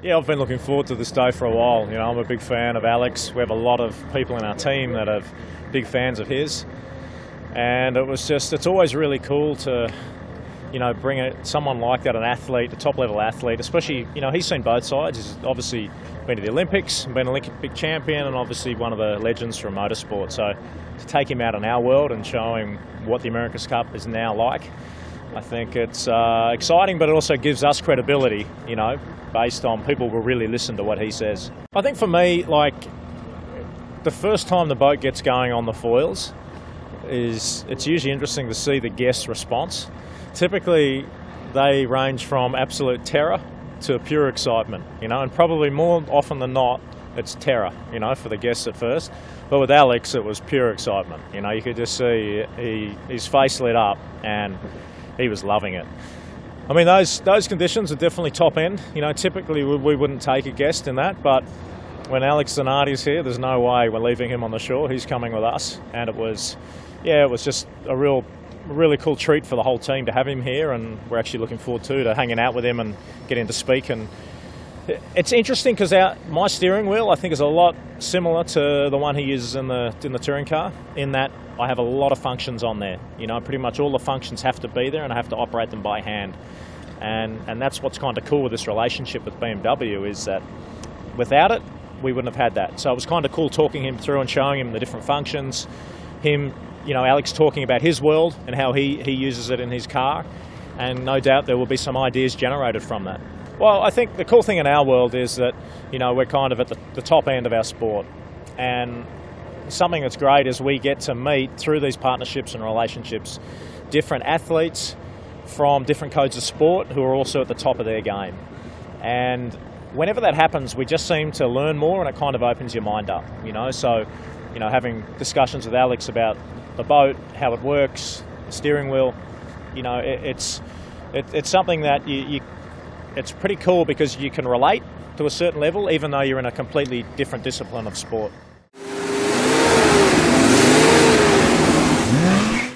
Yeah, I've been looking forward to this day for a while. You know, I'm a big fan of Alex. We have a lot of people in our team that are big fans of his. And it's always really cool to, you know, bring someone like that, an athlete, a top-level athlete, especially, you know, he's seen both sides. He's obviously been to the Olympics, been an Olympic champion, and obviously one of the legends from motorsport. So to take him out in our world and show him what the America's Cup is now like, I think it's exciting, but it also gives us credibility, you know, based on people will really listen to what he says. I think for me, like, the first time the boat gets going on the foils, it's usually interesting to see the guests' response. Typically, they range from absolute terror to pure excitement, you know, and probably more often than not, it's terror, you know, for the guests at first. But with Alex, it was pure excitement. You know, you could just see his face lit up and he was loving it. I mean, those conditions are definitely top end. You know, typically we wouldn't take a guest in that, but when Alex Zanardi's here, there's no way we're leaving him on the shore. He's coming with us, and it was just a really cool treat for the whole team to have him here, and we're actually looking forward to hanging out with him and getting to speak. And it's interesting because my steering wheel, I think, is a lot similar to the one he uses in the touring car, in that I have a lot of functions on there. You know, pretty much all the functions have to be there, and I have to operate them by hand. And that's what's kind of cool with this relationship with BMW, is that without it, we wouldn't have had that. So it was kind of cool talking him through and showing him the different functions. Him, you know, Alex talking about his world and how he uses it in his car. And no doubt there will be some ideas generated from that. Well, I think the cool thing in our world is that, you know, we're kind of at the top end of our sport. And something that's great is we get to meet, through these partnerships and relationships, different athletes from different codes of sport who are also at the top of their game. And whenever that happens, we just seem to learn more, and it kind of opens your mind up, you know. So, you know, having discussions with Alex about the boat, how it works, the steering wheel, you know, it's something that it's pretty cool because you can relate to a certain level, even though you're in a completely different discipline of sport.